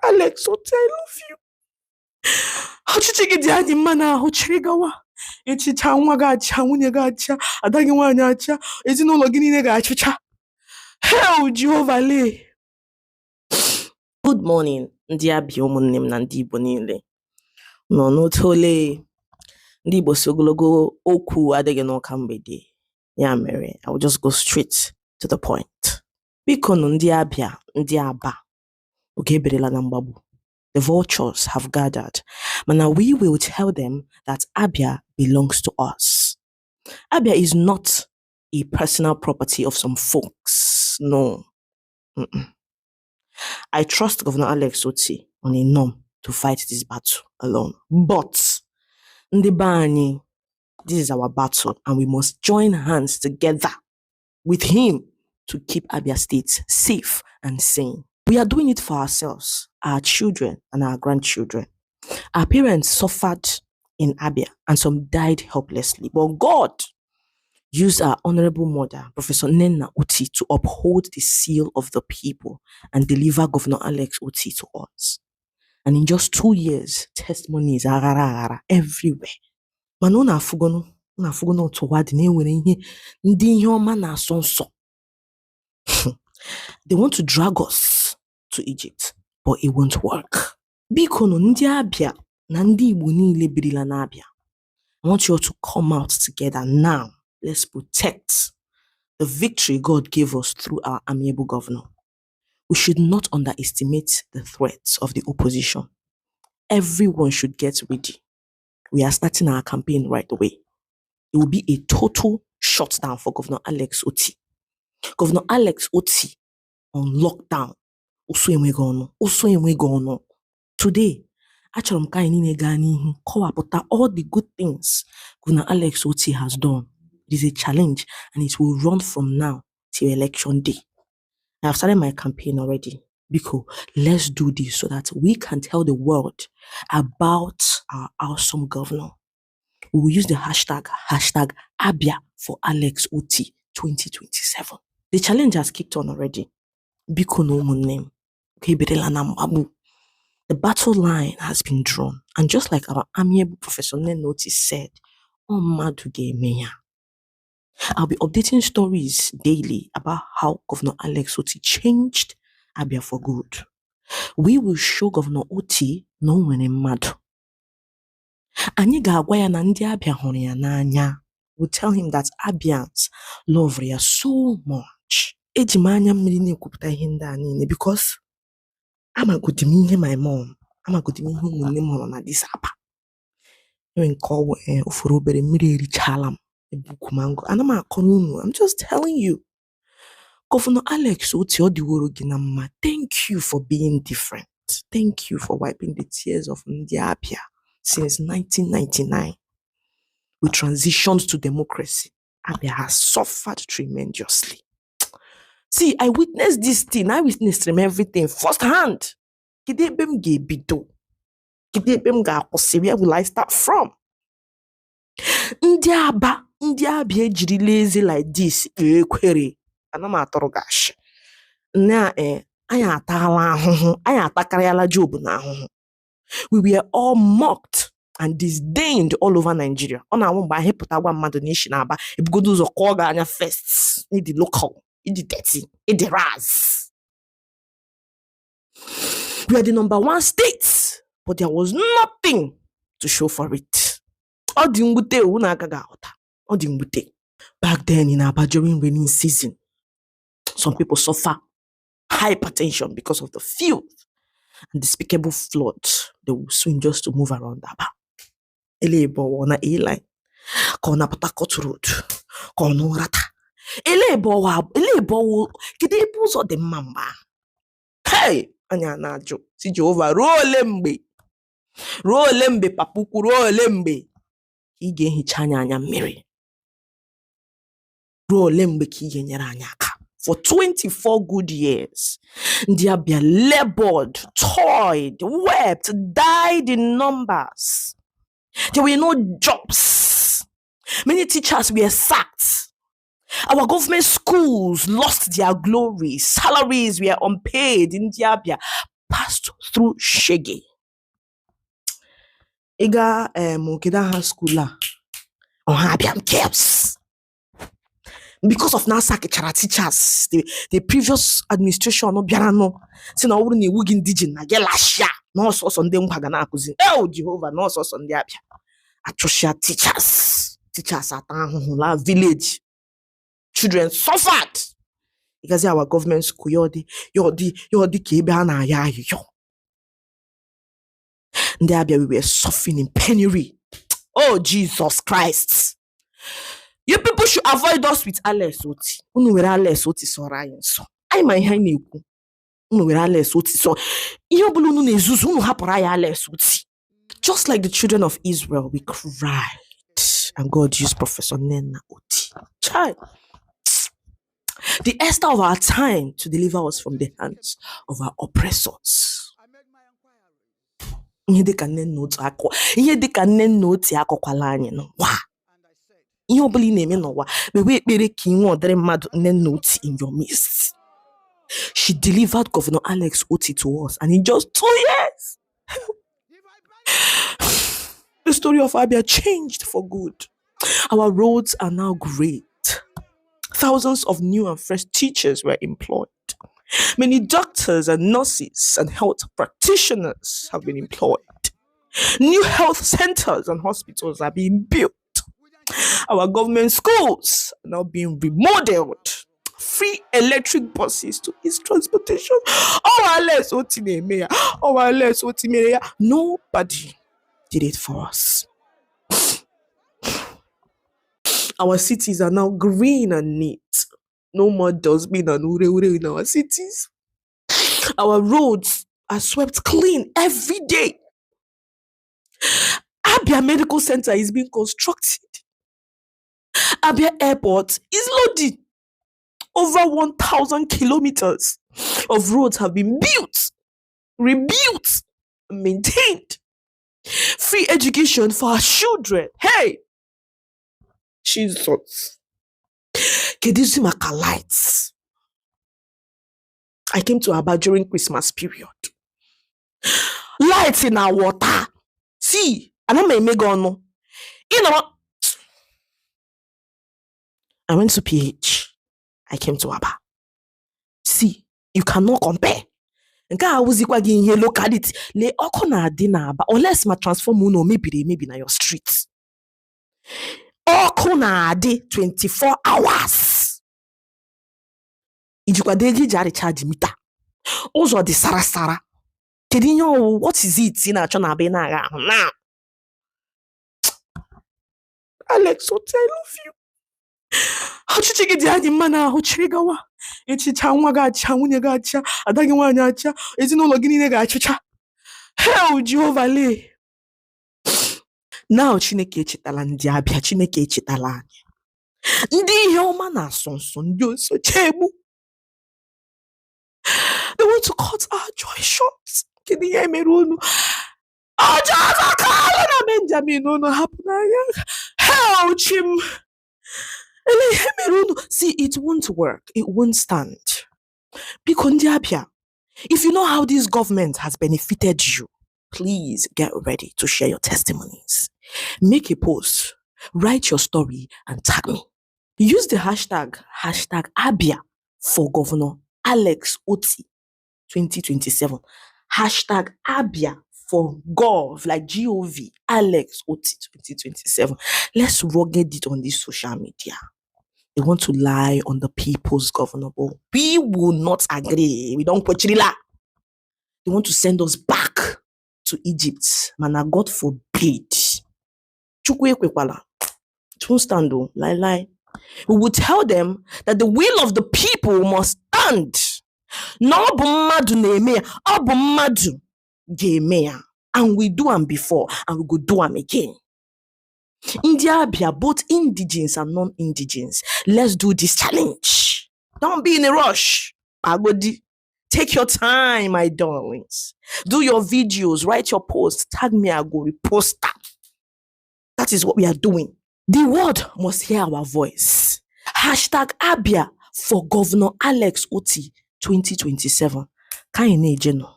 Alex Otti, I love you. Ọchịchị gị dị anyị mma n'ahụ chịrị gawa. Echicha nwa ga-acha, nwunye ga-acha, ada gị nwaanyị acha, ezinụlọ gị niile ga-achịcha. Hell, Jehovah lee. Good morning, Ndị Abia ụmụnne m na ndị Igbo niile. Nọ n'otu ole ndị Igbo si ogologo okwu adịghị n'ụka mgbede. Ya mere, I will just go straight to the point. Biko nụ Ndị Abia, Ndị Aba, oge eberela na mgbagbu. The vultures have gathered, but now we will tell them that Abia belongs to us. Abia is not a personal property of some folks. No. I trust Governor Alex Otti on a norm to fight this battle alone. But Ndibani, this is our battle, and we must join hands together with him to keep Abia State safe and sane. We are doing it for ourselves, our children and our grandchildren. Our parents suffered in Abia and some died helplessly. But God used our honorable mother, Professor Nenna Otti, to uphold the seal of the people and deliver Governor Alex Otti to us. And in just 2 years, testimonies are everywhere. Manona fugono toward They want to drag us to Egypt, but it won't work. Bikono Ndị Abia na Ndị Igbo niile birila na Abia. I want you all to come out together now. Let's protect the victory God gave us through our amiable governor. We should not underestimate the threats of the opposition. Everyone should get ready. We are starting our campaign right away. It will be a total shutdown for Governor Alex Otti. Governor Alex Otti on lockdown. Today, achọrọ ka anyị niile gaa n'ihu kọwapụta all the good things Governor Alex Otti has done. It is a challenge and it will run from now till election day. I have started my campaign already. Because let's do this so that we can tell the world about our awesome governor. We will use the hashtag Abia for Alex Otti 2027. The challenge has kicked on already. Bikono name. The battle line has been drawn, and just like our amiable Professor Nenoti said, I'll be updating stories daily about how Governor Alex Otti changed Abia for good. We will show Governor Otti no one mad. Anyị ga-agwa ya na Ndị Abia hụrụ ya n'anya. We'll tell him that Abians love ya so much. Eji m anya mmiri na-ekwupụta ihe ndị a niile because amagodi m ihe my mom, amagodi m ihe ụmụnne m hụrụ na this Aba. Nke ọwụ ofuru obere mmiri erichala m ebuku mango. Ana m akọ n'unu. I'm just telling you. Governor Alex Otti Odiworo Ginama, thank you for being different. Thank you for wiping the tears of Ndị Abia since 1999. We transitioned to democracy. Abia has suffered tremendously. See, I witnessed this thing. I witnessed him everything firsthand. Where will I start from? Ndị Abia jiri lazy like this. Anama atọrọ gash. Na anya atala ahụhụ, anya atakarịala Job na ahụhụ. We were all mocked and disdained all over Nigeria. Ọ na-awụ mgbe anyị pụtagwa mmadụ n'ishi na Aba, ebugodo ụzọ kọọ ga anya first. Ịdị local, ịdị dirty, ịdị raz. We are the #1 state, but there was nothing to show for it. Ọ dị mwute unu agaghị aghọta. Ọ dị mwute. Back then in Aba during rainy season, some people suffer hypertension because of the filth and despicable flood. They will swim just to move around Aba. Elebo on a line. Kona Patakot Road. Konorata. Elebo Kidebos or the Mamba. Hey! Anya Najo. Si Jehovah. Rolembe. Papuku rolembe. Ige hichanya anya Mary. Rolembe ki yenyera anyaka. For 24 good years, Ndị Abia labored, toiled, wept, died in numbers. There were no jobs. Many teachers were sacked. Our government schools lost their glory. Salaries were unpaid in Ndị Abia. passed through shege. Ega Mokeda school Abia chaos. Because of NASA teachers, the previous administration no biarano. See na wuru ni wugi indigene na gelashia. No so Sunday nkwaga na akuzi. Oh Jehovah, no so Ndị Abia. Atrocious teachers at la village. Children suffered. Because our government school, yodi kebe na ya yo. Ndị Abia, we were suffering in penury. Oh Jesus Christ. You people should avoid us with Alex Otti. Unu were Alex Otti so rayin so. Ai ma ihe na-ekwu. Unu were Alex Otti so. Ihe obulu unu na-ezuzu unu hapụrụ ya Alex Otti. Just like the children of Israel, we cried. And God used Professor Nena Otti. Child. The Esther of our time to deliver us from the hands of our oppressors. Ihe dịka nne Otti akọkwala anyị n'ụwa. Ihe ọbụla ị na-eme n'ụwa, kpewe ekpere ka inwe ọdịrị mmadụ nne Otti in your midst. She delivered Governor Alex Otti to us, and in just 2 years, the story of Abia changed for good. Our roads are now great. Thousands of new and fresh teachers were employed. Many doctors and nurses and health practitioners have been employed. New health centers and hospitals are being built. Our government schools are now being remodeled. Free electric buses to ease transportation. Nobody did it for us. Our cities are now green and neat. No more dustbin and ure in our cities. Our roads are swept clean every day. Abia Medical Center is being constructed. Abia Airport is loaded. Over 1,000 kilometers of roads have been built, rebuilt, and maintained. Free education for our children. Hey! Jesus. Kedizimaka lights. I came to Aba during Christmas period. Lights in our water. See, and I'm a megono. You know, I went to PH. I came to Aba. See, you cannot compare. Nka awuzikwa gi ihe locality le oko na adi na Aba unless ma transform uno maybe na your street. Oko na adi 24 hours. Ijikwa deji jari charge meter. Uzo di sara. Kedinyo, what is it in a chona be na ga now? Alex Otti, I love you. How you take it the mana ho chirigawa? Echi chanwa ga cha nwunye ga cha adagi nwanya acha ezinụlọ gị niile ga-achịcha. Hell Jehovah le. Now Chineke echetala Ndị Abia, Chineke echetala anyị. Ndị ihe ọma na asonso ndị oso chegbu. They want to cut our joy short. Kedu ihe mere unu? Aja kala na Benjamin unu hapụ n'anya. Hell chim. See, it won't work. It won't stand. Because Ndị Abia, if you know how this government has benefited you, please get ready to share your testimonies. Make a post, write your story, and tag me. Use the hashtag Abia for Governor Alex Otti 2027. Hashtag Abia for Gov, like G-O-V, Alex Otti 2027. Let's rugged it on this social media. They want to lie on the people's governor. We will not agree. We don't quachirila. They want to send us back to Egypt. Mana, God forbid. Chukwe kwekwala. It won't stand though. Lie. We will tell them that the will of the people must stand. No bumadu neemea. Abumadu gemea. And we do them before. And we go do them again. Ndị Abia, both indigenes and non-indigenes, let's do this challenge. Don't be in a rush. Agodi, take your time, my darlings. Do your videos, write your posts, tag me, I go repost that. That is what we are doing. The world must hear our voice. Hashtag Abia for Governor Alex Otti 2027. Kaine Jeno.